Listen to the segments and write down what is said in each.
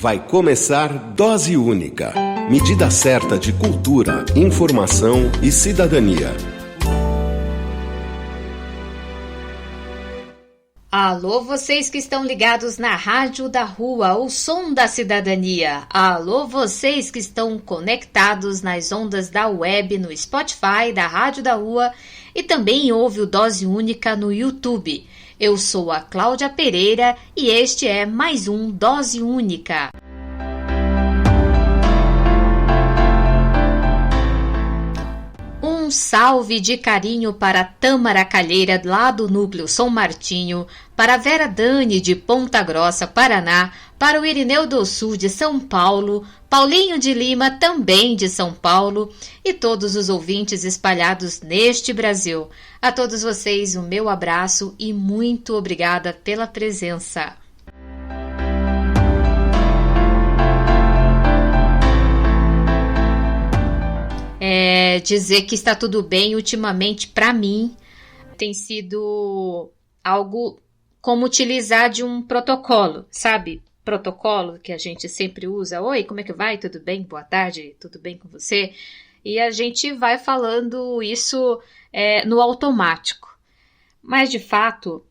Vai começar Dose Única. Medida certa de cultura, informação e cidadania. Alô, vocês que estão ligados na Rádio da Rua, o som da cidadania. Alô, vocês que estão conectados nas ondas da web, no Spotify da Rádio da Rua e também ouve o Dose Única no YouTube. Eu sou a Cláudia Pereira e este é mais um Dose Única. Um salve de carinho para Tâmara Calheira, lá do Núcleo São Martinho, para Vera Dani, de Ponta Grossa, Paraná, para o Irineu do Sul, de São Paulo, Paulinho de Lima, também de São Paulo, e todos os ouvintes espalhados neste Brasil. A todos vocês, o meu abraço e muito obrigada pela presença. Dizer que está tudo bem ultimamente, para mim, tem sido algo como utilizar de um protocolo, sabe? Protocolo que a gente sempre usa. Oi, como é que vai? Tudo bem? Boa tarde, tudo bem com você? E a gente vai falando isso no automático. Mas, de fato,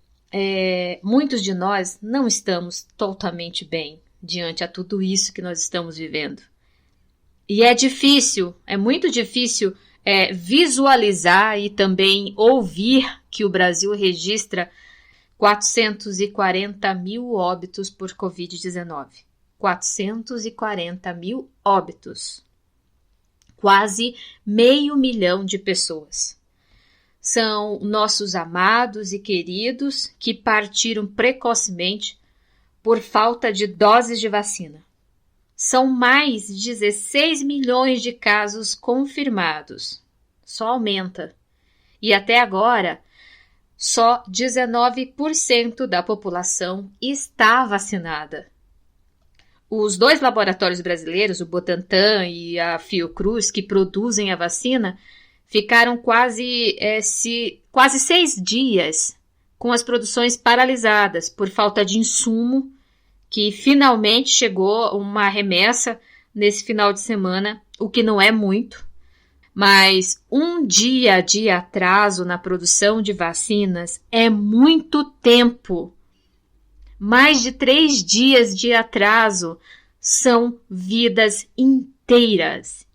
muitos de nós não estamos totalmente bem diante a tudo isso que nós estamos vivendo. E é difícil, é muito difícil visualizar e também ouvir que o Brasil registra 440 mil óbitos por Covid-19. 440 mil óbitos. Quase 500 mil de pessoas. São nossos amados e queridos que partiram precocemente por falta de doses de vacina. São mais de 16 milhões de casos confirmados. Só aumenta. E até agora, só 19% da população está vacinada. Os dois laboratórios brasileiros, o Butantan e a Fiocruz, que produzem a vacina, ficaram quase 6 dias com as produções paralisadas por falta de insumo, que finalmente chegou uma remessa nesse final de semana, o que não é muito, mas um dia de atraso na produção de vacinas é muito tempo. Mais de 3 dias de atraso são vidas inteiras.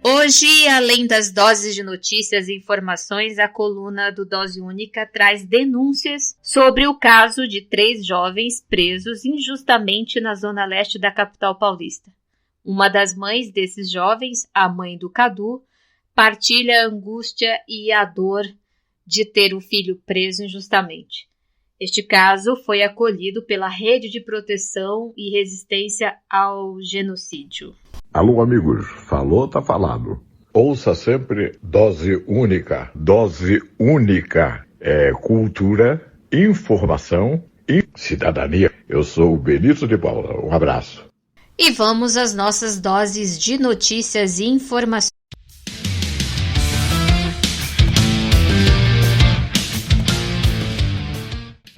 Hoje, além das doses de notícias e informações, a coluna do Dose Única traz denúncias sobre o caso de 3 jovens presos injustamente na zona leste da capital paulista. Uma das mães desses jovens, a mãe do Cadu, partilha a angústia e a dor de ter o filho preso injustamente. Este caso foi acolhido pela Rede de Proteção e Resistência ao Genocídio. Alô, amigos, falou, tá falado. Ouça sempre Dose Única. Dose Única é cultura, informação e cidadania. Eu sou o Benito de Paula. Um abraço. E vamos às nossas doses de notícias e informações.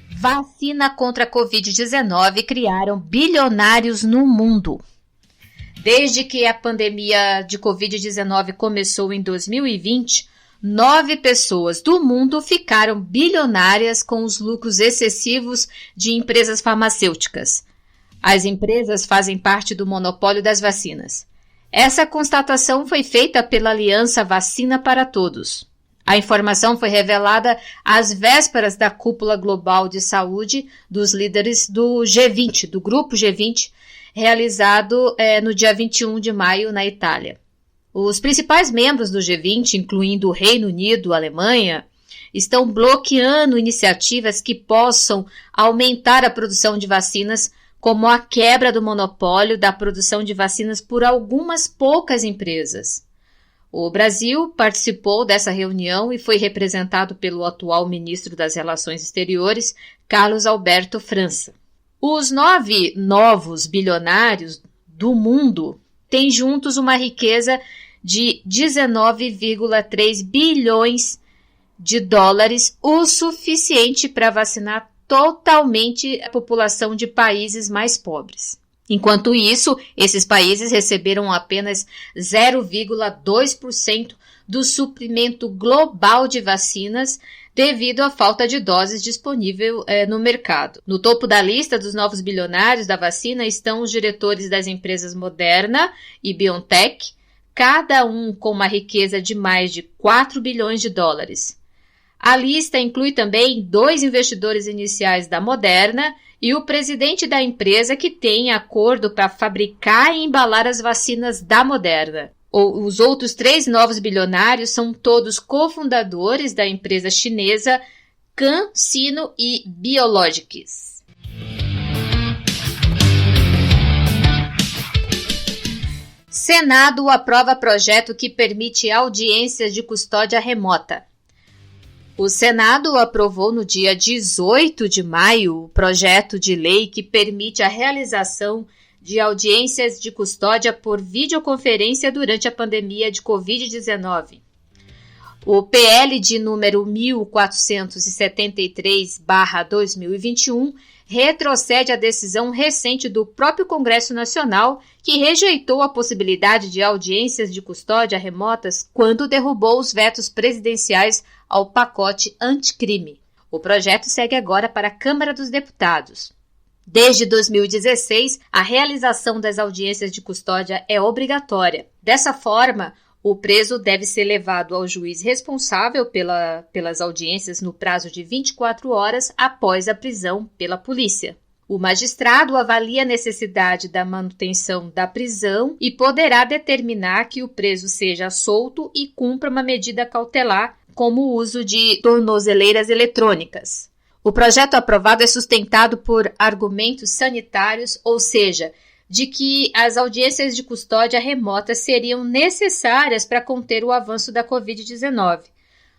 Vacina contra a Covid-19 criaram bilionários no mundo. Desde que a pandemia de Covid-19 começou em 2020, 9 pessoas do mundo ficaram bilionárias com os lucros excessivos de empresas farmacêuticas. As empresas fazem parte do monopólio das vacinas. Essa constatação foi feita pela Aliança Vacina para Todos. A informação foi revelada às vésperas da Cúpula Global de Saúde dos líderes do G20, do Grupo G20, realizado no dia 21 de maio na Itália. Os principais membros do G20, incluindo o Reino Unido e a Alemanha, estão bloqueando iniciativas que possam aumentar a produção de vacinas, como a quebra do monopólio da produção de vacinas por algumas poucas empresas. O Brasil participou dessa reunião e foi representado pelo atual ministro das Relações Exteriores, Carlos Alberto França. Os 9 novos bilionários do mundo têm juntos uma riqueza de 19,3 bilhões o suficiente para vacinar totalmente a população de países mais pobres. Enquanto isso, esses países receberam apenas 0,2% do suprimento global de vacinas devido à falta de doses disponível no mercado. No topo da lista dos novos bilionários da vacina estão os diretores das empresas Moderna e BioNTech, cada um com uma riqueza de mais de 4 bilhões de dólares. A lista inclui também 2 investidores iniciais da Moderna e o presidente da empresa que tem acordo para fabricar e embalar as vacinas da Moderna. Os outros 3 novos bilionários são todos cofundadores da empresa chinesa CanSino e Biologics. Senado aprova projeto que permite audiências de custódia remota. O Senado aprovou no dia 18 de maio o projeto de lei que permite a realização de audiências de custódia por videoconferência durante a pandemia de Covid-19. O PL de número 1473/2021 retrocede a decisão recente do próprio Congresso Nacional, que rejeitou a possibilidade de audiências de custódia remotas quando derrubou os vetos presidenciais ao pacote anticrime. O projeto segue agora para a Câmara dos Deputados. Desde 2016, a realização das audiências de custódia é obrigatória. Dessa forma, o preso deve ser levado ao juiz responsável pelas audiências no prazo de 24 horas após a prisão pela polícia. O magistrado avalia a necessidade da manutenção da prisão e poderá determinar que o preso seja solto e cumpra uma medida cautelar, como o uso de tornozeleiras eletrônicas. O projeto aprovado é sustentado por argumentos sanitários, ou seja, de que as audiências de custódia remota seriam necessárias para conter o avanço da Covid-19.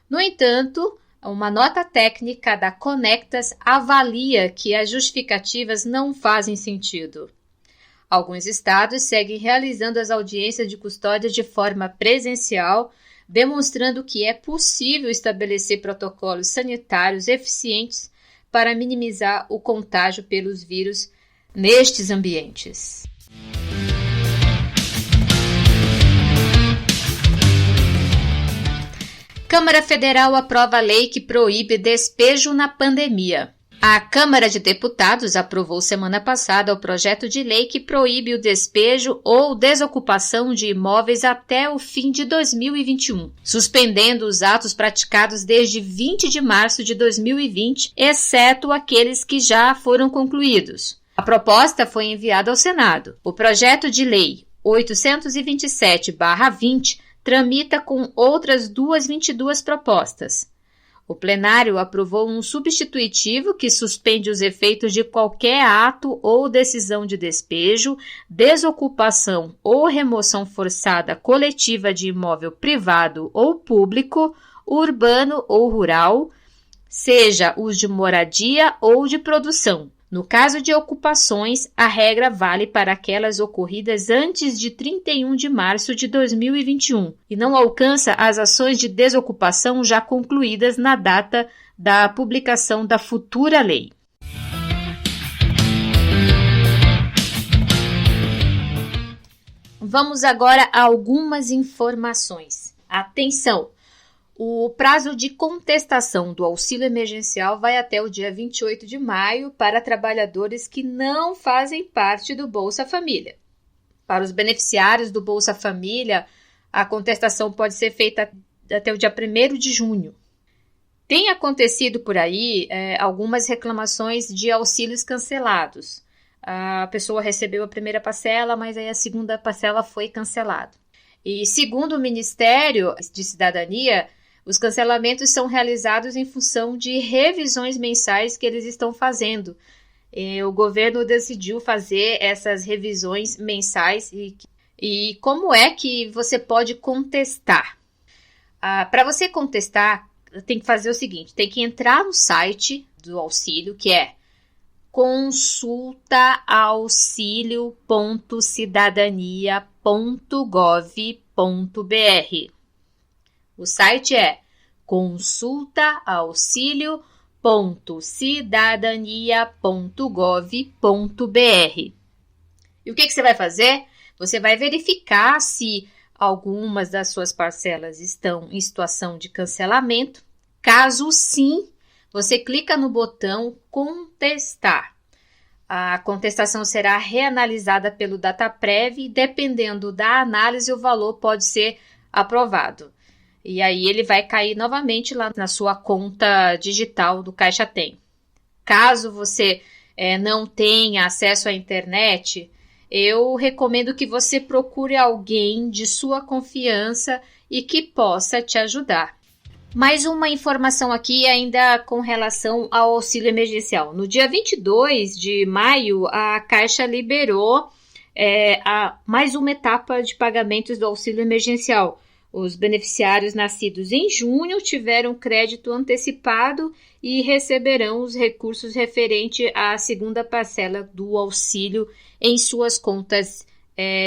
No entanto, uma nota técnica da Conectas avalia que as justificativas não fazem sentido. Alguns estados seguem realizando as audiências de custódia de forma presencial, demonstrando que é possível estabelecer protocolos sanitários eficientes para minimizar o contágio pelos vírus nestes ambientes. Câmara Federal aprova lei que proíbe despejo na pandemia. A Câmara de Deputados aprovou semana passada o projeto de lei que proíbe o despejo ou desocupação de imóveis até o fim de 2021, suspendendo os atos praticados desde 20 de março de 2020, exceto aqueles que já foram concluídos. A proposta foi enviada ao Senado. O projeto de lei 827/20 tramita com outras 22 propostas. O plenário aprovou um substitutivo que suspende os efeitos de qualquer ato ou decisão de despejo, desocupação ou remoção forçada coletiva de imóvel privado ou público, urbano ou rural, seja os de moradia ou de produção. No caso de ocupações, a regra vale para aquelas ocorridas antes de 31 de março de 2021 e não alcança as ações de desocupação já concluídas na data da publicação da futura lei. Vamos agora a algumas informações. Atenção! O prazo de contestação do auxílio emergencial vai até o dia 28 de maio para trabalhadores que não fazem parte do Bolsa Família. Para os beneficiários do Bolsa Família, a contestação pode ser feita até o dia 1º de junho. Tem acontecido por aí algumas reclamações de auxílios cancelados. A pessoa recebeu a primeira parcela, mas aí a segunda parcela foi cancelada. E segundo o Ministério de Cidadania, os cancelamentos são realizados em função de revisões mensais que eles estão fazendo. O governo decidiu fazer essas revisões mensais e como é que você pode contestar? Para você contestar, tem que fazer o seguinte, tem que entrar no site do auxílio, que é consultaauxilio.cidadania.gov.br. O site é consulta.auxilio.cidadania.gov.br. E o que você vai fazer? Você vai verificar se algumas das suas parcelas estão em situação de cancelamento. Caso sim, você clica no botão contestar. A contestação será reanalisada pelo Dataprev e, dependendo da análise, o valor pode ser aprovado. E aí ele vai cair novamente lá na sua conta digital do Caixa Tem. Caso você não tenha acesso à internet, eu recomendo que você procure alguém de sua confiança e que possa te ajudar. Mais uma informação aqui ainda com relação ao auxílio emergencial. No dia 22 de maio, a Caixa liberou mais uma etapa de pagamentos do auxílio emergencial. Os beneficiários nascidos em junho tiveram crédito antecipado e receberão os recursos referentes à segunda parcela do auxílio em suas contas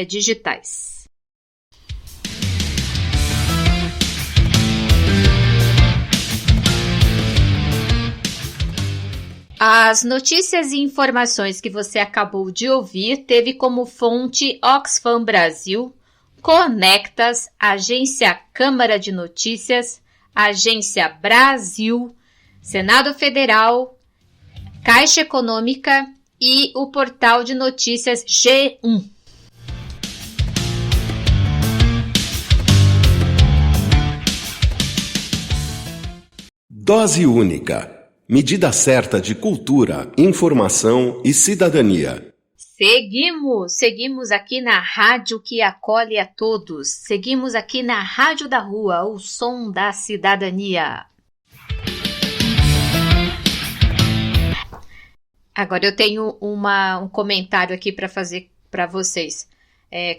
digitais. As notícias e informações que você acabou de ouvir teve como fonte Oxfam Brasil, Conectas, Agência Câmara de Notícias, Agência Brasil, Senado Federal, Caixa Econômica e o portal de notícias G1. Dose única. Medida certa de cultura, informação e cidadania. Seguimos aqui na rádio que acolhe a todos. Seguimos aqui na Rádio da Rua, o som da cidadania. Agora eu tenho um comentário aqui para fazer para vocês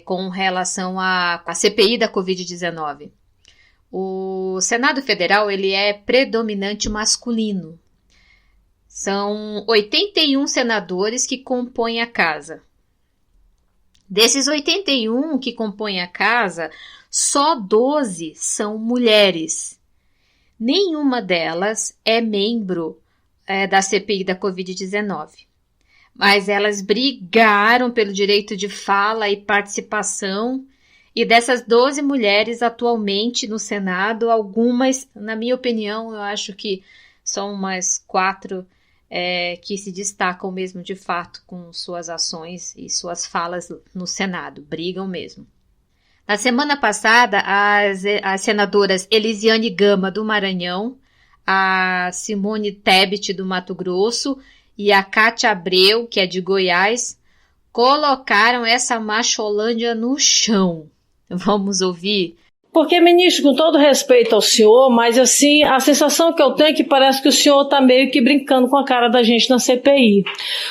com relação à CPI da Covid-19. O Senado Federal ele é predominante masculino. São 81 senadores que compõem a casa. Desses 81 que compõem a casa, só 12 são mulheres. Nenhuma delas é membro da CPI da Covid-19. Mas elas brigaram pelo direito de fala e participação. E dessas 12 mulheres atualmente no Senado, algumas, na minha opinião, eu acho que são umas 4 que se destacam mesmo de fato com suas ações e suas falas no Senado, brigam mesmo. Na semana passada, as senadoras Elisiane Gama, do Maranhão, a Simone Tebet, do Mato Grosso, e a Cátia Abreu, que é de Goiás, colocaram essa macholândia no chão. Vamos ouvir? Porque, ministro, com todo respeito ao senhor, mas assim, a sensação que eu tenho é que parece que o senhor está meio que brincando com a cara da gente na CPI.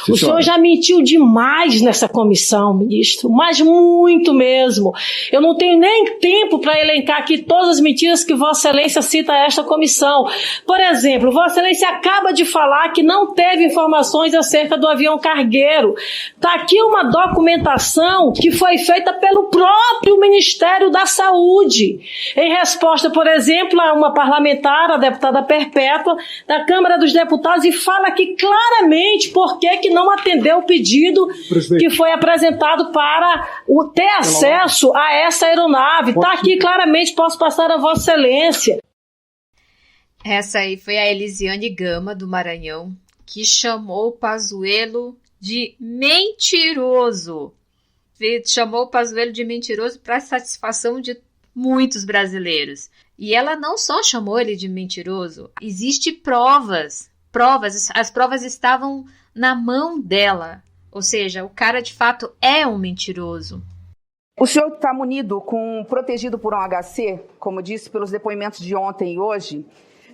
O senhor já mentiu demais nessa comissão, ministro, mas muito mesmo. Eu não tenho nem tempo para elencar aqui todas as mentiras que Vossa Excelência cita a esta comissão. Por exemplo, Vossa Excelência acaba de falar que não teve informações acerca do avião cargueiro. Está aqui uma documentação que foi feita pelo próprio Ministério da Saúde. Em resposta, por exemplo, a uma parlamentar, a deputada Perpétua, da Câmara dos Deputados, e fala aqui claramente por que não atendeu o pedido que foi apresentado para ter acesso a essa aeronave. Está aqui claramente, posso passar a Vossa Excelência. Essa aí foi a Elisiane Gama, do Maranhão, que chamou o Pazuello de mentiroso. Chamou o Pazuello de mentiroso para satisfação de muitos brasileiros. E ela não só chamou ele de mentiroso, existem provas, as provas estavam na mão dela, ou seja, o cara de fato é um mentiroso. O senhor está protegido por um HC, como disse pelos depoimentos de ontem e hoje,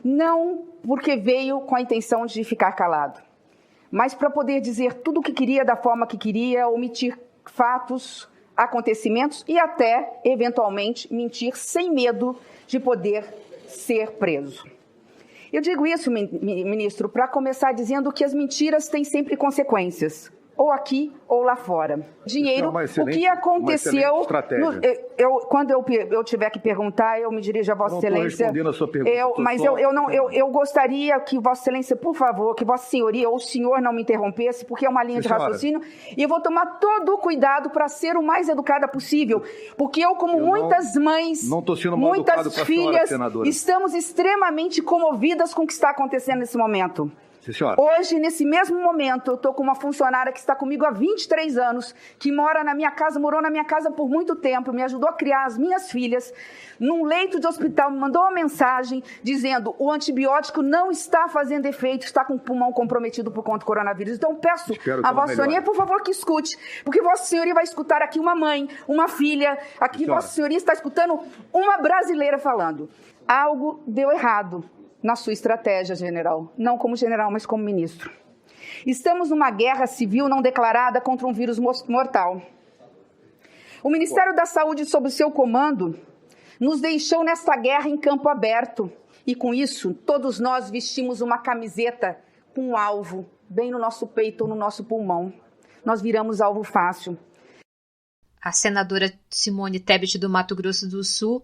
não porque veio com a intenção de ficar calado, mas para poder dizer tudo o que queria, da forma que queria, omitir fatos, acontecimentos e até, eventualmente, mentir sem medo de poder ser preso. Eu digo isso, ministro, para começar dizendo que as mentiras têm sempre consequências. ou aqui ou lá fora. Dinheiro, o que aconteceu... Quando eu tiver que perguntar, eu me dirijo a Vossa Excelência. Não estou respondendo a sua pergunta. Eu gostaria que Vossa Excelência, por favor, que Vossa Senhoria ou o senhor não me interrompesse, porque é uma linha de raciocínio, e eu vou tomar todo o cuidado para ser o mais educada possível, porque muitas mães, muitas filhas, estamos extremamente comovidas com o que está acontecendo nesse momento. Hoje, nesse mesmo momento, eu estou com uma funcionária que está comigo há 23 anos, que morou na minha casa por muito tempo, me ajudou a criar as minhas filhas, num leito de hospital, me mandou uma mensagem dizendo: o antibiótico não está fazendo efeito, está com o pulmão comprometido por conta do coronavírus. Então, peço a Vossa Senhoria, por favor, que escute, porque Vossa Senhoria vai escutar aqui uma mãe, uma filha, aqui Vossa Senhoria está escutando uma brasileira falando. Algo deu errado na sua estratégia, general. Não como general, mas como ministro. Estamos numa guerra civil não declarada contra um vírus mortal. O Ministério da Saúde, sob o seu comando, nos deixou nessa guerra em campo aberto. E com isso, todos nós vestimos uma camiseta com um alvo, bem no nosso peito ou no nosso pulmão. Nós viramos alvo fácil. A senadora Simone Tebet do Mato Grosso do Sul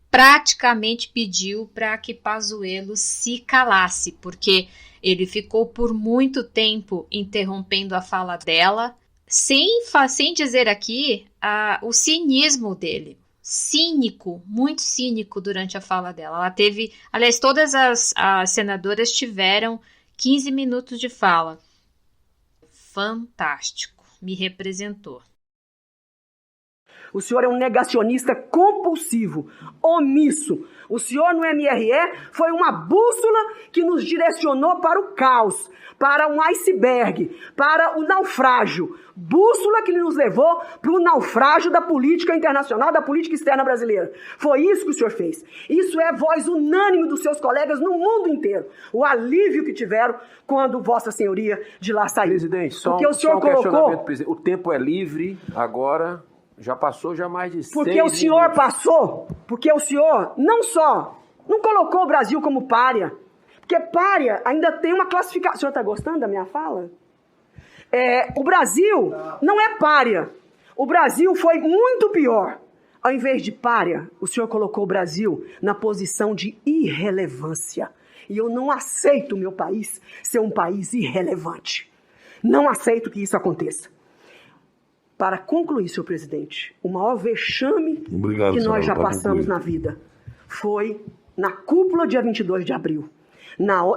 praticamente pediu para que Pazuello se calasse, porque ele ficou por muito tempo interrompendo a fala dela, sem dizer aqui o cinismo dele. Cínico, muito cínico durante a fala dela. Ela teve, aliás, todas as senadoras tiveram 15 minutos de fala. Fantástico, me representou. O senhor é um negacionista compulsivo, omisso. O senhor no MRE foi uma bússola que nos direcionou para o caos, para um iceberg, para o naufrágio. Bússola que nos levou para o naufrágio da política internacional, da política externa brasileira. Foi isso que o senhor fez. Isso é voz unânime dos seus colegas no mundo inteiro. O alívio que tiveram quando Vossa Senhoria de lá saiu. Presidente, porque o senhor colocou... Presidente. O tempo é livre agora... Já passou mais de 6 Porque o senhor minutos. passou, porque o senhor não colocou o Brasil como pária, porque pária ainda tem uma classificação. O senhor está gostando da minha fala? O Brasil não é pária. O Brasil foi muito pior. Ao invés de pária, o senhor colocou o Brasil na posição de irrelevância. E eu não aceito o meu país ser um país irrelevante. Não aceito que isso aconteça. Para concluir, senhor presidente, o maior vexame que nós já passamos na vida foi na cúpula dia 22 de abril.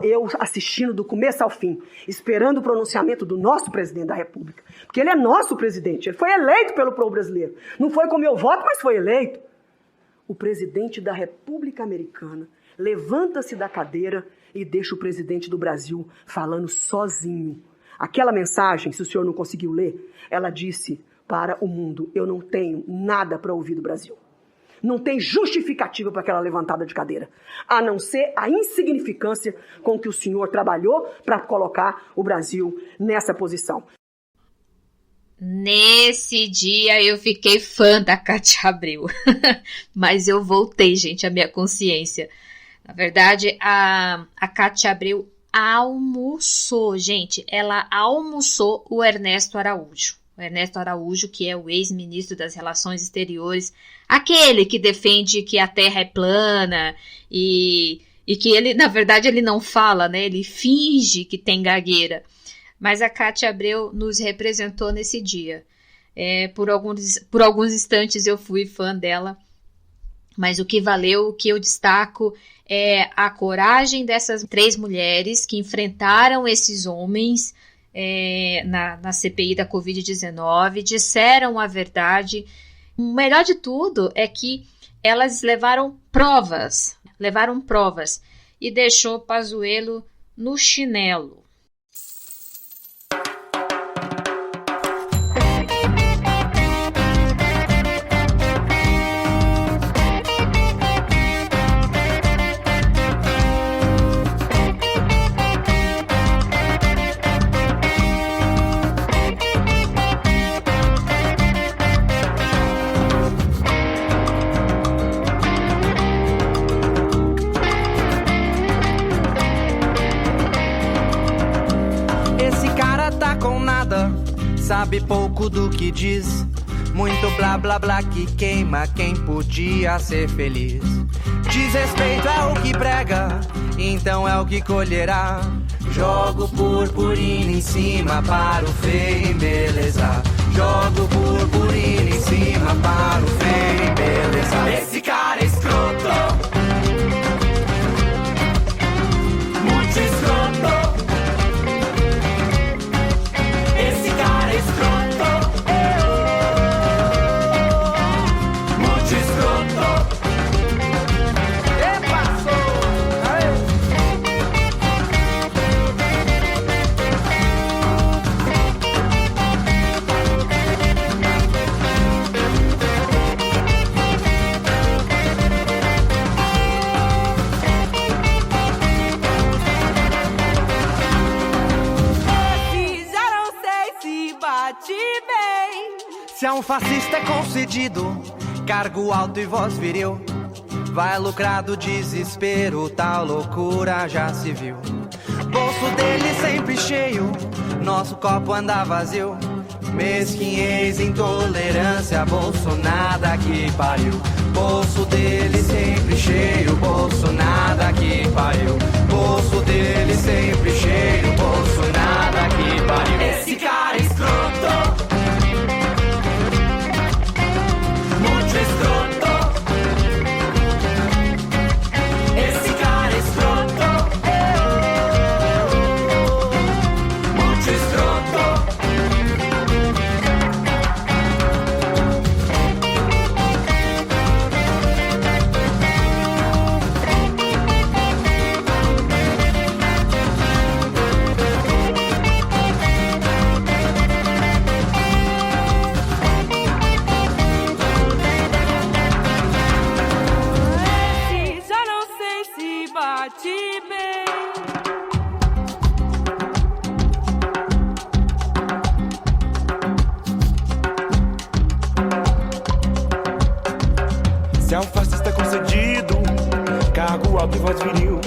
Eu assistindo do começo ao fim, esperando o pronunciamento do nosso presidente da República. Porque ele é nosso presidente, ele foi eleito pelo povo brasileiro. Não foi com meu voto, mas foi eleito. O presidente da República Americana levanta-se da cadeira e deixa o presidente do Brasil falando sozinho. Aquela mensagem, se o senhor não conseguiu ler, ela disse para o mundo: eu não tenho nada para ouvir do Brasil. Não tem justificativa para aquela levantada de cadeira, a não ser a insignificância com que o senhor trabalhou para colocar o Brasil nessa posição. Nesse dia eu fiquei fã da Cátia Abreu, mas eu voltei, gente, à minha consciência. Na verdade, a Cátia Abreu almoçou, gente, ela almoçou o Ernesto Araújo. O Ernesto Araújo, que é o ex-ministro das Relações Exteriores, aquele que defende que a Terra é plana e que ele, na verdade, ele não fala, né? Ele finge que tem gagueira. Mas a Cátia Abreu nos representou nesse dia. Por alguns instantes eu fui fã dela, mas o que valeu, o que eu destaco é a coragem dessas 3 mulheres que enfrentaram esses homens na CPI da Covid-19, disseram a verdade. O melhor de tudo é que elas levaram provas e deixou Pazuello no chinelo. sabe pouco do que diz. Muito blá blá blá que queima quem podia ser feliz. Desrespeito é o que prega, então é o que colherá. Jogo purpurina em cima para o feio embelezar. Jogo purpurina em cima para o feio embelezar. Esse cara é escroto, muito escroto. Esse cara é escroto, muito escroto. Se a um fascista é concedido cargo alto e voz viril, vai lucrar do desespero, tal loucura já se viu. Bolso dele sempre cheio, nosso copo anda vazio. Mesquinhez, intolerância, Bolsonaro que pariu. Bolso dele sempre cheio, Bolsonaro que pariu. Bolso dele sempre cheio, Bolsonaro que pariu. Esse cara é escroto, muito escroto. Esse cara é escroto, muito escroto. Se é um fascista concedido cargo alto e voz viril,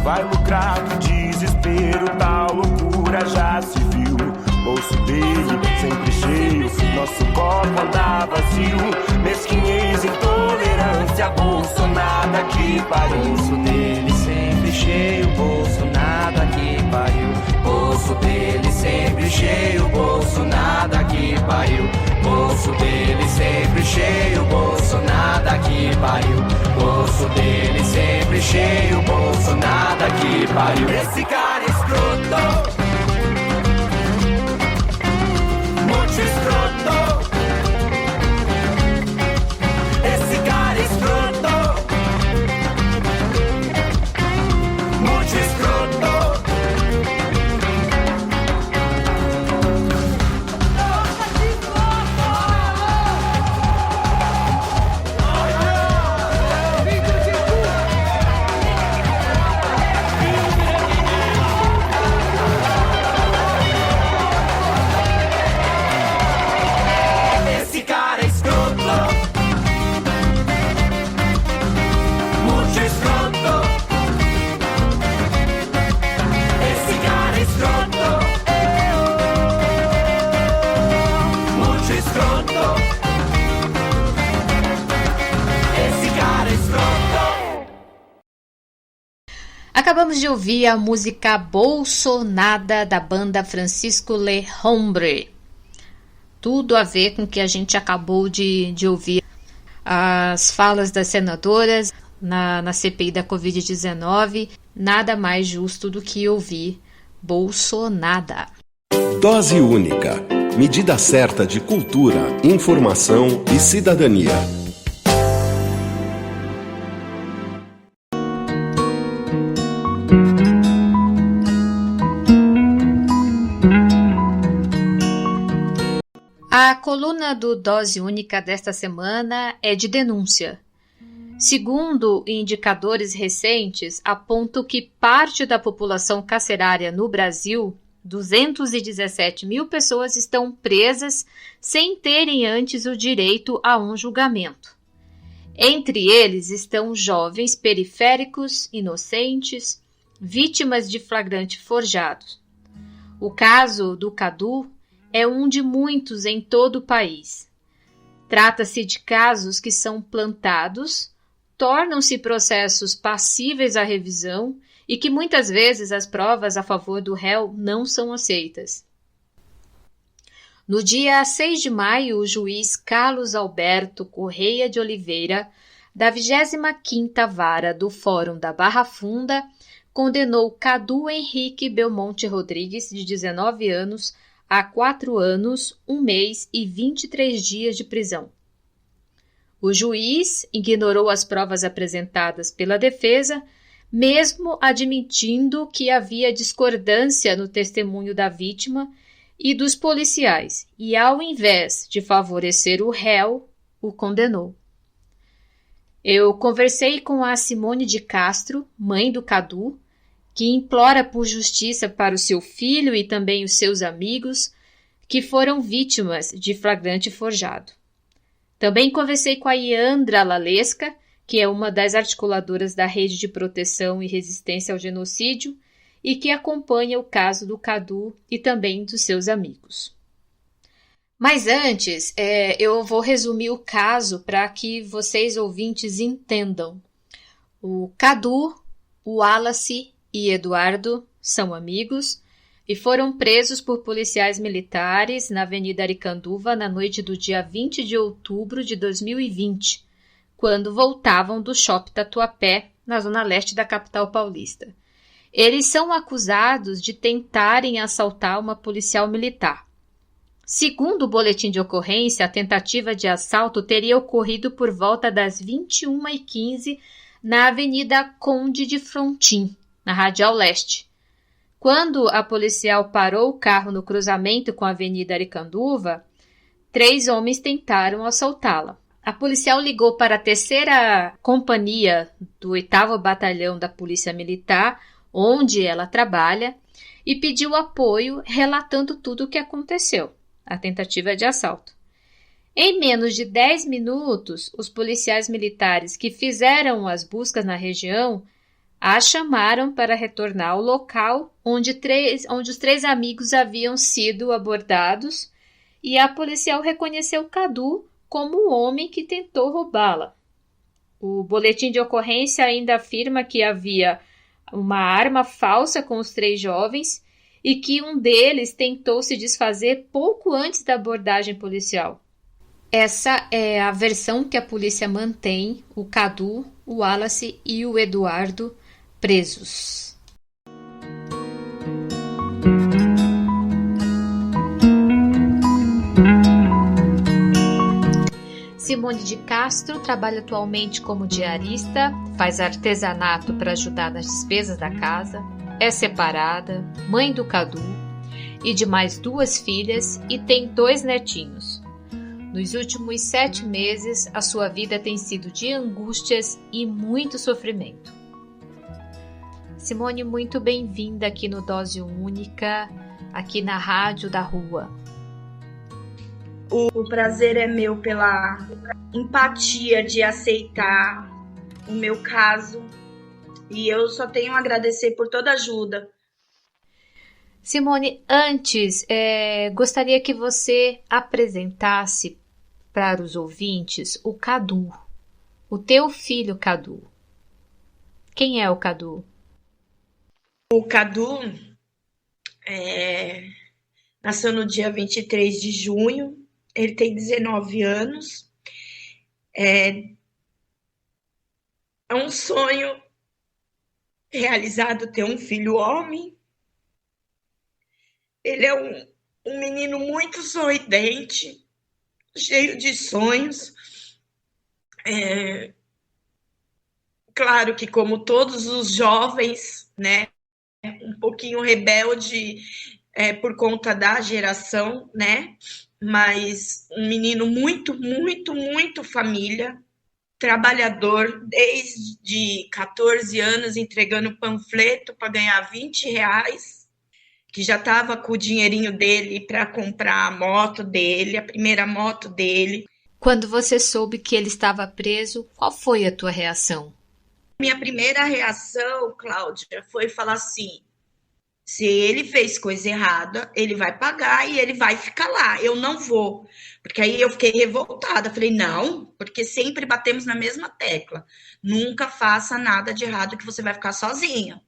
vai lucrar do desespero, tal loucura já se viu. Bolso dele sempre cheio, nosso copo anda vazio. Mesquinhez, intolerância, Bolsonaro que pariu. Bolso dele sempre cheio, Bolsonaro que pariu. Bolso dele sempre cheio, Bolsonaro que pariu. Bolso dele sempre cheio, Bolsonaro que pariu. Bolso dele sempre cheio, Bolsonaro que pariu. Esse cara é escroto, muito escroto. Esse cara é escroto, muito escroto. Acabamos de ouvir a música Bolsonaro da banda Francisco Le Hombre. Tudo a ver com o que a gente acabou de ouvir. As falas das senadoras na CPI da Covid-19. Nada mais justo do que ouvir Bolsonaro. Dose única. Medida certa de cultura, informação e cidadania. A coluna do Dose Única desta semana é de denúncia. Segundo indicadores recentes, apontam que parte da população carcerária no Brasil, 217 mil pessoas, estão presas sem terem antes o direito a um julgamento. Entre eles estão jovens periféricos, inocentes, vítimas de flagrante forjado. O caso do Cadu, é um de muitos em todo o país. Trata-se de casos que são plantados, tornam-se processos passíveis à revisão e que muitas vezes as provas a favor do réu não são aceitas. No dia 6 de maio, o juiz Carlos Alberto Correia de Oliveira, da 25ª Vara do Fórum da Barra Funda, condenou Cadu Henrique Belmonte Rodrigues, de 19 anos, a 4 anos, 1 mês e 23 dias de prisão. O juiz ignorou as provas apresentadas pela defesa, mesmo admitindo que havia discordância no testemunho da vítima e dos policiais, e ao invés de favorecer o réu, o condenou. Eu conversei com a Simone de Castro, mãe do Cadu, que implora por justiça para o seu filho e também os seus amigos, que foram vítimas de flagrante forjado. Também conversei com a Iandra Lalesca, que é uma das articuladoras da Rede de Proteção e Resistência ao Genocídio, e que acompanha o caso do Cadu e também dos seus amigos. Mas antes, eu vou resumir o caso para que vocês ouvintes entendam. O Cadu, o Wallace e Eduardo são amigos e foram presos por policiais militares na Avenida Aricanduva na noite do dia 20 de outubro de 2020, quando voltavam do Shopping Tatuapé, na zona leste da capital paulista. Eles são acusados de tentarem assaltar uma policial militar. Segundo o boletim de ocorrência, a tentativa de assalto teria ocorrido por volta das 21h15 na Avenida Conde de Frontin, na Radial Leste. Quando a policial parou o carro no cruzamento com a Avenida Aricanduva, 3 homens tentaram assaltá-la. A policial ligou para a 3ª Companhia do 8º Batalhão da Polícia Militar, onde ela trabalha, e pediu apoio, relatando tudo o que aconteceu, a tentativa de assalto. Em menos de 10 minutos, os policiais militares que fizeram as buscas na região a chamaram para retornar ao local onde os 3 amigos haviam sido abordados, e a policial reconheceu Cadu como o homem que tentou roubá-la. O boletim de ocorrência ainda afirma que havia uma arma falsa com os 3 jovens e que um deles tentou se desfazer pouco antes da abordagem policial. Essa é a versão que a polícia mantém o Cadu, o Wallace e o Eduardo presos. Simone de Castro trabalha atualmente como diarista, faz artesanato para ajudar nas despesas da casa, é separada, mãe do Cadu e de mais 2 filhas e tem 2 netinhos. Nos últimos 7 meses, a sua vida tem sido de angústias e muito sofrimento. Simone, muito bem-vinda aqui no Dose Única, aqui na Rádio da Rua. O prazer é meu pela empatia de aceitar o meu caso e eu só tenho a agradecer por toda a ajuda. Simone, antes, gostaria que você apresentasse para os ouvintes o Cadu, o teu filho Cadu. Quem é o Cadu? O Cadu nasceu no dia 23 de junho. Ele tem 19 anos, é um sonho realizado ter um filho homem. Ele é um menino muito sorridente, cheio de sonhos. Claro que, como todos os jovens, né, um pouquinho rebelde por conta da geração, né? Mas um menino muito, muito, muito família, trabalhador desde 14 anos, entregando panfleto para ganhar R$20, que já estava com o dinheirinho dele para comprar a moto dele, a primeira moto dele. Quando você soube que ele estava preso, qual foi a tua reação? Minha primeira reação, Cláudia, foi falar assim: Se ele fez coisa errada, ele vai pagar e ele vai ficar lá. Eu não vou. Porque aí eu fiquei revoltada. Falei, não, porque sempre batemos na mesma tecla. Nunca faça nada de errado que você vai ficar sozinha.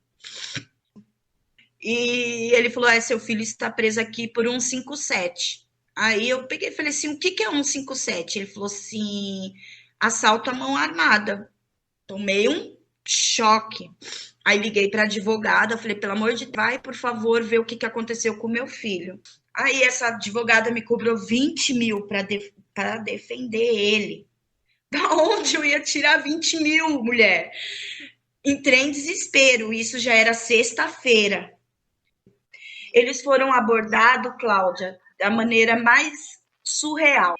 E ele falou, seu filho está preso aqui por 157. Aí eu peguei e falei assim, o que é 157? Ele falou assim, assalto à mão armada. Tomei um choque. Aí liguei para a advogada, falei, pelo amor de Deus, vai, por favor, ver o que aconteceu com o meu filho. Aí essa advogada me cobrou 20 mil para defender ele. Da onde eu ia tirar 20 mil, mulher? Entrei em desespero, isso já era sexta-feira. Eles foram abordados, Cláudia, da maneira mais surreal.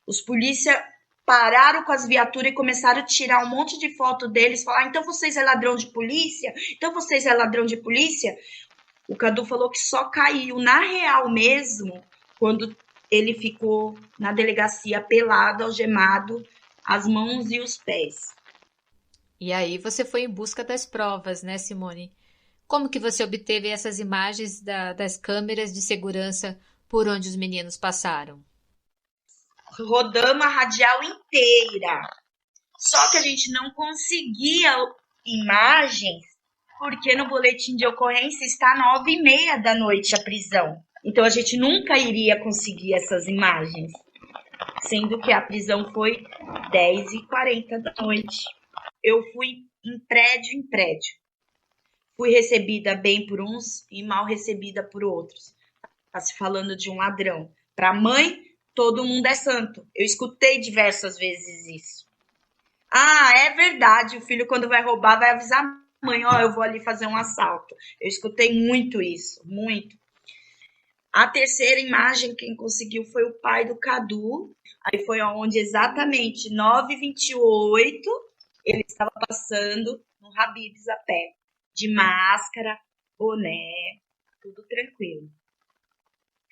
Os polícias pararam com as viaturas e começaram a tirar um monte de foto deles, falar, então vocês é ladrão de polícia? Então vocês é ladrão de polícia? O Cadu falou que só caiu, na real mesmo, quando ele ficou na delegacia pelado, algemado, as mãos e os pés. E aí você foi em busca das provas, né, Simone? Como que você obteve essas imagens das câmeras de segurança por onde os meninos passaram? Rodamos a radial inteira. Só que a gente não conseguia imagens, porque no boletim de ocorrência está 9h30 da noite a prisão. Então a gente nunca iria conseguir essas imagens. Sendo que a prisão foi 10h40 da noite. Eu fui em prédio em prédio. Fui recebida bem por uns e mal recebida por outros. Está se falando de um ladrão. Para a mãe, todo mundo é santo. Eu escutei diversas vezes isso. Ah, é verdade. O filho, quando vai roubar, vai avisar a mãe. Ó, eu vou ali fazer um assalto. Eu escutei muito isso. Muito. A terceira imagem, quem conseguiu foi o pai do Cadu. Aí foi onde exatamente 9h28 ele estava passando no Habib's a pé. De máscara, boné, tudo tranquilo.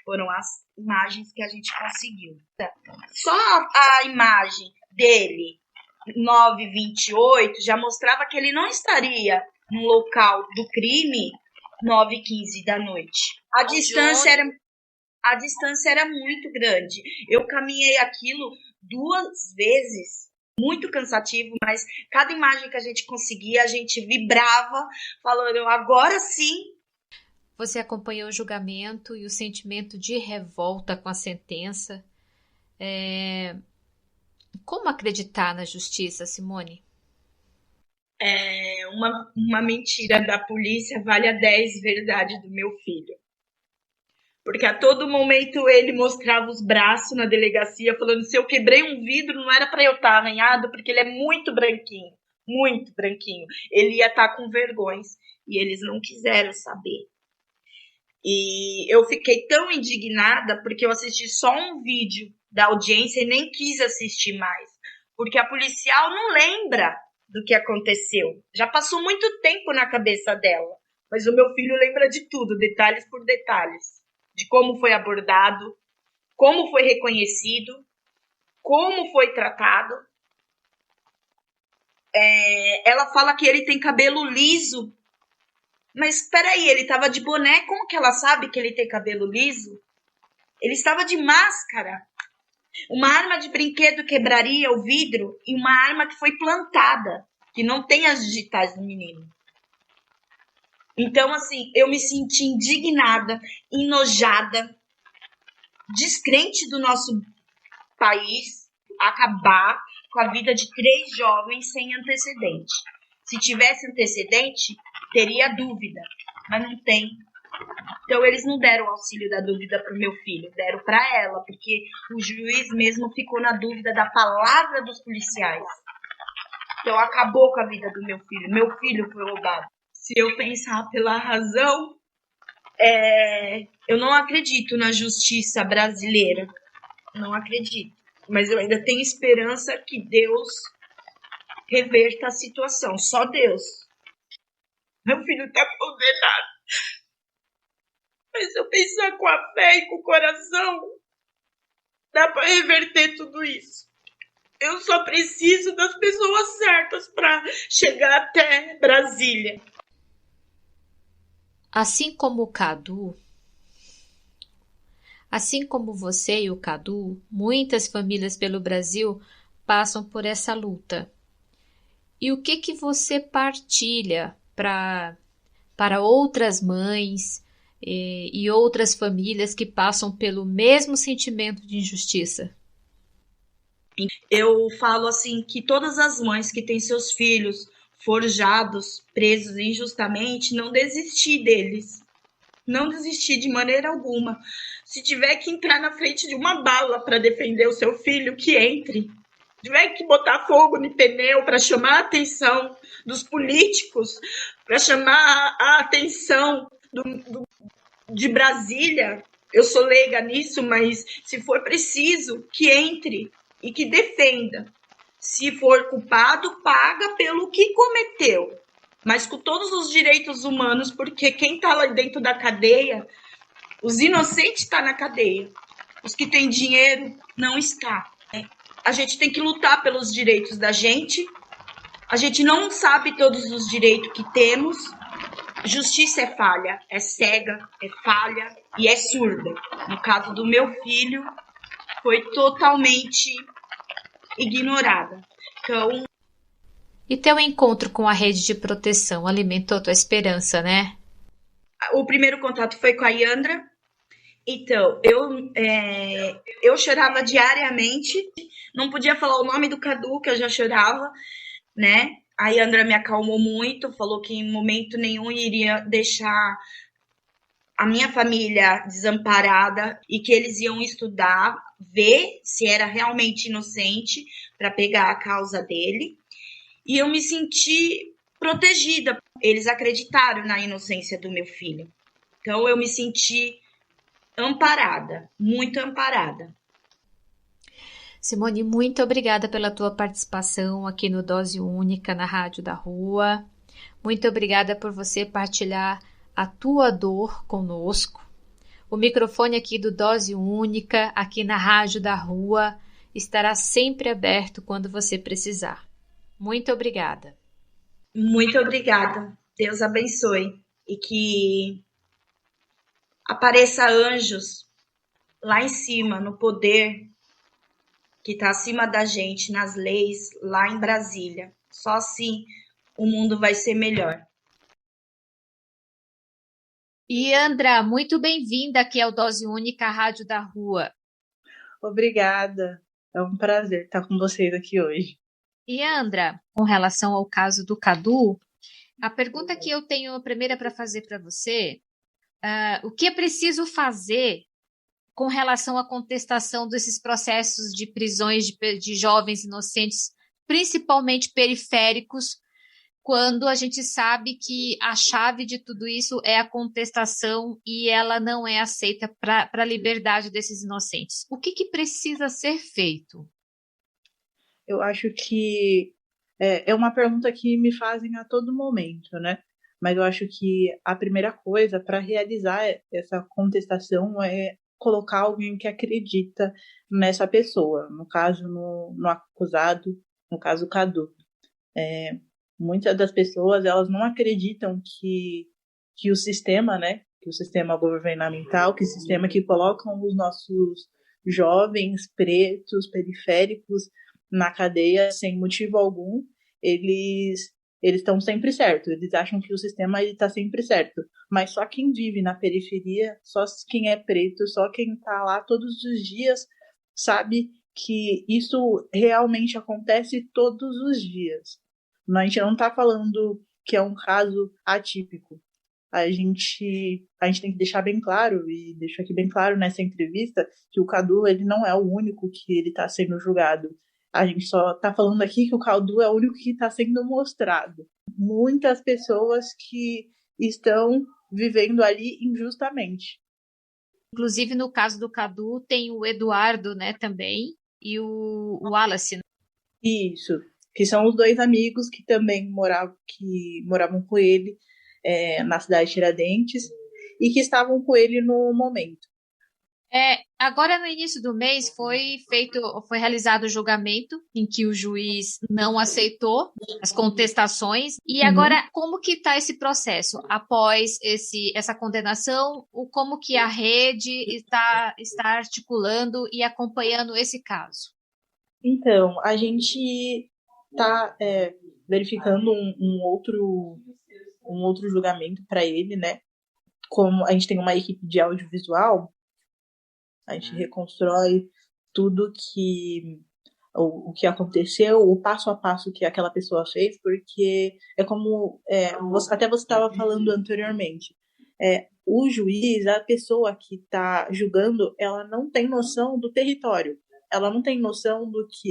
Foram as imagens que a gente conseguiu. Só a imagem dele, 9h28, já mostrava que ele não estaria no local do crime 9h15 da noite. A distância era muito grande. Eu caminhei aquilo 2 vezes. Muito cansativo, mas cada imagem que a gente conseguia, a gente vibrava, falando, agora sim. Você acompanhou o julgamento e o sentimento de revolta com a sentença. Como acreditar na justiça, Simone? Uma mentira da polícia vale a 10 verdades do meu filho. Porque a todo momento ele mostrava os braços na delegacia, falando, se eu quebrei um vidro, não era para eu estar arranhado, porque ele é muito branquinho, muito branquinho. Ele ia estar com vergões, e eles não quiseram saber. E eu fiquei tão indignada, porque eu assisti só um vídeo da audiência e nem quis assistir mais. Porque a policial não lembra do que aconteceu. Já passou muito tempo na cabeça dela. Mas o meu filho lembra de tudo, detalhes por detalhes. De como foi abordado, como foi reconhecido, como foi tratado. Ela fala que ele tem cabelo liso. Mas espera aí, ele estava de boné, como que ela sabe que ele tem cabelo liso? Ele estava de máscara. Uma arma de brinquedo quebraria o vidro e uma arma que foi plantada, que não tem as digitais do menino. Então, assim, eu me senti indignada, enojada, descrente do nosso país acabar com a vida de 3 jovens sem antecedente. Se tivesse antecedente, teria dúvida, mas não tem. Então, eles não deram o auxílio da dúvida para o meu filho, deram para ela, porque o juiz mesmo ficou na dúvida da palavra dos policiais. Então, acabou com a vida do meu filho. Meu filho foi roubado. Se eu pensar pela razão, eu não acredito na justiça brasileira. Não acredito. Mas eu ainda tenho esperança que Deus reverta a situação. Só Deus. Meu filho está condenado. Mas se eu pensar com a fé e com o coração, dá para reverter tudo isso. Eu só preciso das pessoas certas para chegar até Brasília. Assim como o Cadu, assim como você e o Cadu, muitas famílias pelo Brasil passam por essa luta. E o que você partilha para outras mães e outras famílias que passam pelo mesmo sentimento de injustiça? Eu falo assim que todas as mães que têm seus filhos forjados, presos injustamente, não desistir deles. Não desistir de maneira alguma. Se tiver que entrar na frente de uma bala para defender o seu filho, que entre. Se tiver que botar fogo no pneu para chamar a atenção dos políticos, para chamar a atenção de Brasília, eu sou leiga nisso, mas se for preciso, que entre e que defenda. Se for culpado, paga pelo que cometeu, mas com todos os direitos humanos, porque quem está lá dentro da cadeia, os inocentes estão na cadeia, os que têm dinheiro não estão. A gente tem que lutar pelos direitos da gente, a gente não sabe todos os direitos que temos, justiça é falha, é cega, é falha e é surda. No caso do meu filho, foi totalmente ignorada. Então, e teu encontro com a rede de proteção alimentou tua esperança, né? O primeiro contato foi com a Yandra. Então, eu chorava diariamente. Não podia falar o nome do Cadu, que eu já chorava, né? A Yandra me acalmou muito, falou que em momento nenhum iria deixar a minha família desamparada e que eles iam estudar, ver se era realmente inocente para pegar a causa dele. E eu me senti protegida. Eles acreditaram na inocência do meu filho. Então, eu me senti amparada, muito amparada. Simone, muito obrigada pela tua participação aqui no Dose Única, na Rádio da Rua. Muito obrigada por você partilhar a tua dor conosco. O microfone aqui do Dose Única, aqui na Rádio da Rua, estará sempre aberto quando você precisar. Muito obrigada. Muito obrigada. Deus abençoe. E que apareça anjos lá em cima, no poder que está acima da gente, nas leis, lá em Brasília. Só assim o mundo vai ser melhor. Yandra, muito bem-vinda aqui ao Dose Única, Rádio da Rua. Obrigada. É um prazer estar com vocês aqui hoje. Yandra, com relação ao caso do Cadu, a pergunta que eu tenho a primeira para fazer para você, o que é preciso fazer com relação à contestação desses processos de prisões de jovens inocentes, principalmente periféricos, quando a gente sabe que a chave de tudo isso é a contestação e ela não é aceita para a liberdade desses inocentes? O que precisa ser feito? Eu acho que é uma pergunta que me fazem a todo momento, né? Mas eu acho que a primeira coisa para realizar essa contestação é colocar alguém que acredita nessa pessoa, no caso, no acusado, no caso, Cadu. Muitas das pessoas, elas não acreditam que o sistema, né, que o sistema governamental, que o sistema que colocam os nossos jovens pretos, periféricos, na cadeia sem motivo algum, eles estão sempre certos, eles acham que o sistema está sempre certo, mas só quem vive na periferia, só quem é preto, só quem está lá todos os dias sabe que isso realmente acontece todos os dias. A gente não está falando que é um caso atípico. A gente tem que deixar bem claro, e deixo aqui bem claro nessa entrevista, que o Cadu ele não é o único que ele está sendo julgado. A gente só está falando aqui que o Cadu é o único que está sendo mostrado. Muitas pessoas que estão vivendo ali injustamente. Inclusive, no caso do Cadu, tem o Eduardo, né, também, e o Wallace. Isso, que são os dois amigos que também moravam com ele na cidade de Tiradentes e que estavam com ele no momento. Agora no início do mês foi realizado o julgamento em que o juiz não aceitou as contestações. E agora, como que está esse processo? Após essa condenação, como que a rede está articulando e acompanhando esse caso? Então, a gente está verificando um outro julgamento para ele, né? Como a gente tem uma equipe de audiovisual, a gente reconstrói tudo o que aconteceu, o passo a passo que aquela pessoa fez, porque é como até você estava falando anteriormente, o juiz, a pessoa que está julgando, ela não tem noção do território, ela não tem noção do que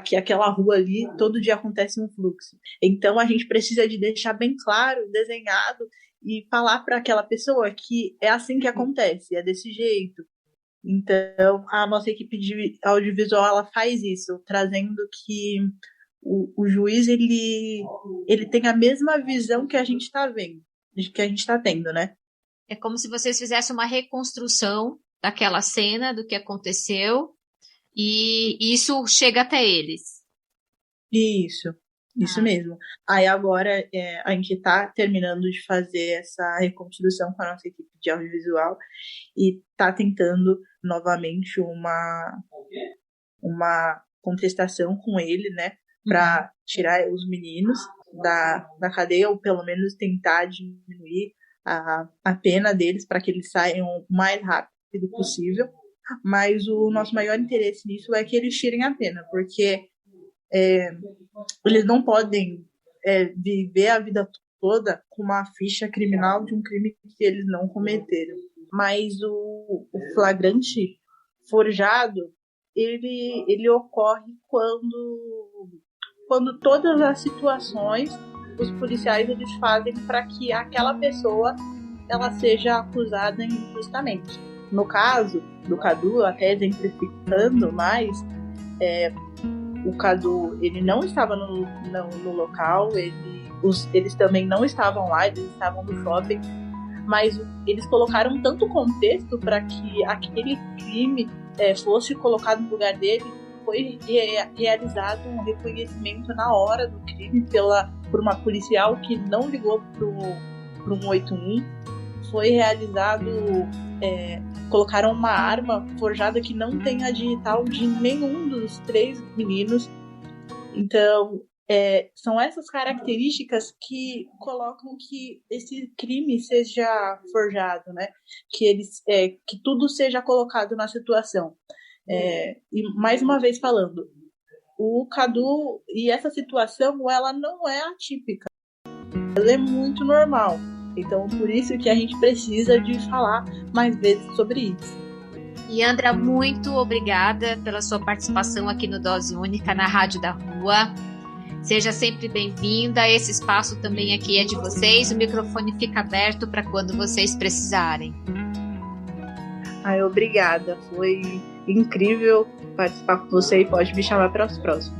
que aquela rua ali, todo dia acontece um fluxo. Então a gente precisa de deixar bem claro, desenhado, e falar para aquela pessoa que é assim que acontece, é desse jeito. Então, a nossa equipe de audiovisual, ela faz isso, trazendo que o juiz, ele tem a mesma visão que a gente está vendo, que a gente está tendo, né? É como se vocês fizessem uma reconstrução daquela cena, do que aconteceu, e isso chega até eles. Isso mesmo. Aí agora a gente está terminando de fazer essa reconstrução com a nossa equipe de audiovisual e está tentando novamente uma contestação com ele, né, para tirar os meninos da cadeia ou pelo menos tentar diminuir a pena deles para que eles saiam o mais rápido possível. Mas o nosso maior interesse nisso é que eles tirem a pena, porque eles não podem viver a vida toda com uma ficha criminal de um crime que eles não cometeram. Mas o flagrante forjado, ele ocorre quando todas as situações os policiais eles fazem para que aquela pessoa ela seja acusada injustamente. No caso do Cadu, até exemplificando mais, o Cadu, ele não estava no local, eles também não estavam lá, eles estavam no shopping, mas eles colocaram tanto contexto para que aquele crime fosse colocado no lugar dele. Foi realizado um reconhecimento na hora do crime por uma policial que não ligou para o 181. Foi realizado, colocaram uma arma forjada que não tem a digital de nenhum dos 3 meninos. Então, são essas características que colocam que esse crime seja forjado, né? Que tudo seja colocado na situação. E mais uma vez falando, o Cadu e essa situação, ela não é atípica, ela é muito normal. Então, por isso que a gente precisa de falar mais vezes sobre isso. E Andra, muito obrigada pela sua participação aqui no Dose Única, na Rádio da Rua. Seja sempre bem-vinda. Esse espaço também aqui é de vocês. O microfone fica aberto para quando vocês precisarem. Obrigada. Foi incrível participar com você e pode me chamar para os próximos.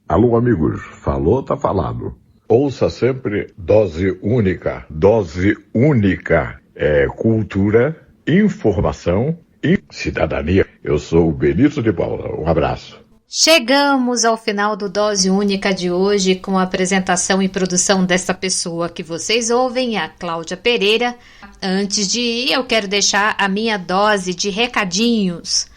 Alô, amigos, falou, tá falado. Ouça sempre Dose Única. Dose Única é cultura, informação e cidadania. Eu sou o Benito de Paula. Um abraço. Chegamos ao final do Dose Única de hoje com a apresentação e produção dessa pessoa que vocês ouvem, a Cláudia Pereira. Antes de ir, eu quero deixar a minha dose de recadinhos.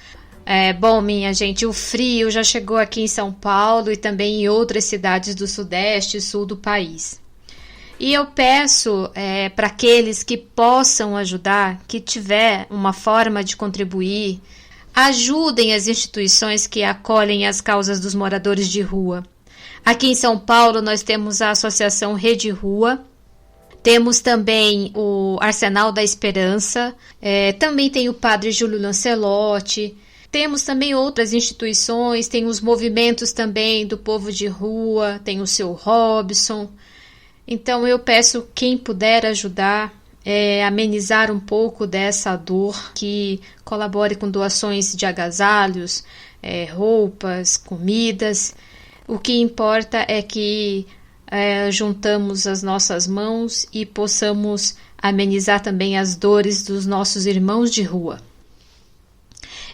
Bom, minha gente, o frio já chegou aqui em São Paulo e também em outras cidades do Sudeste e Sul do país. E eu peço para aqueles que possam ajudar, que tiver uma forma de contribuir, ajudem as instituições que acolhem as causas dos moradores de rua. Aqui em São Paulo nós temos a Associação Rede Rua, temos também o Arsenal da Esperança, também tem o Padre Júlio Lancelotti. Temos também outras instituições, tem os movimentos também do povo de rua, tem o seu Robson. Então eu peço quem puder ajudar, amenizar um pouco dessa dor, que colabore com doações de agasalhos, roupas, comidas. O que importa é que juntamos as nossas mãos e possamos amenizar também as dores dos nossos irmãos de rua.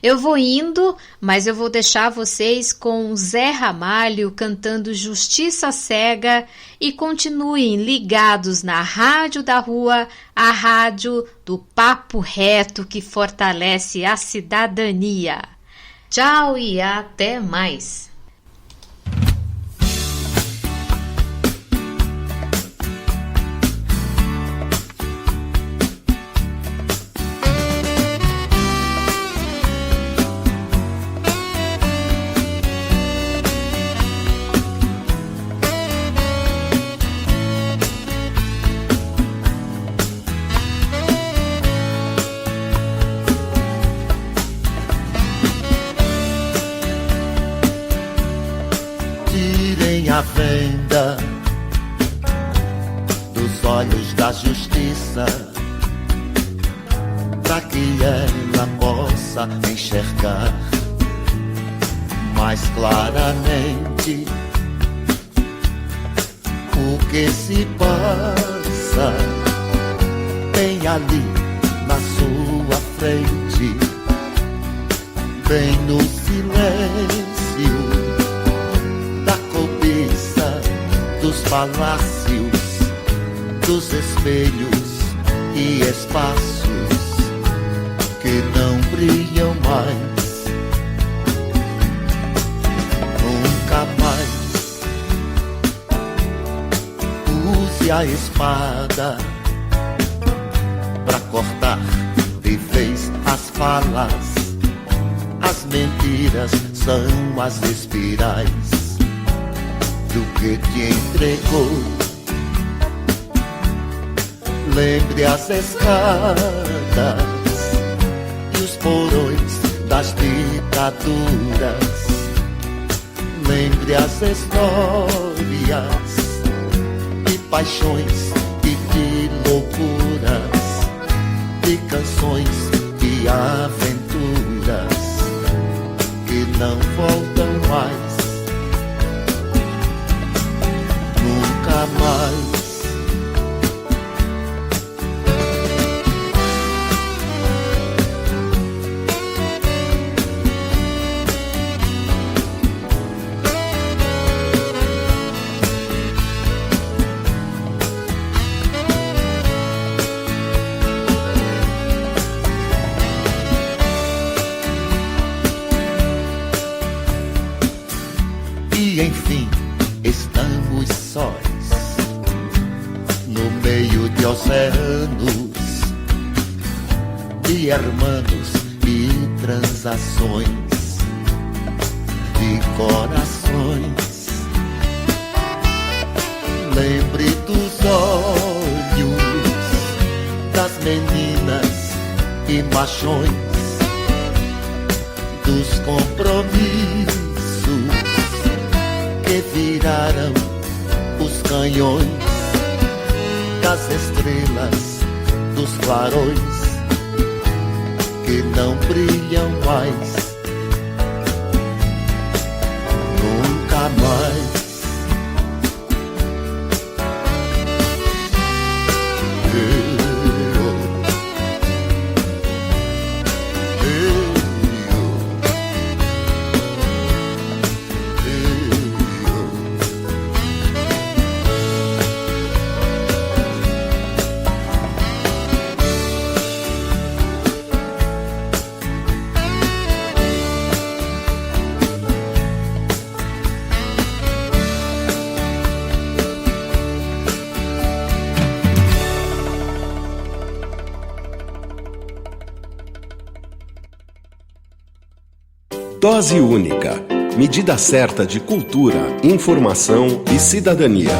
Eu vou indo, mas eu vou deixar vocês com Zé Ramalho cantando Justiça Cega, e continuem ligados na Rádio da Rua, a rádio do papo reto que fortalece a cidadania. Tchau e até mais! A venda dos olhos da justiça, para que ela possa enxergar mais claramente o que se passa bem ali na sua frente, bem no silêncio dos palácios, dos espelhos e espaços que não brilham mais, nunca mais. Use a espada para cortar de vez as falas, as mentiras são as espirais do que te entregou. Lembre as escadas e os porões das ditaduras. Lembre as histórias de paixões e de loucuras, de canções e aventuras que não voltam mais. Nunca mais. E enfim, estamos sós no meio de oceanos, de hermanos e transações, de corações. Lembre dos olhos das meninas e machões, dos compromissos que viraram os canhões, das estrelas, dos clarões que não brilham mais, nunca mais. Dose Única. Medida certa de cultura, informação e cidadania.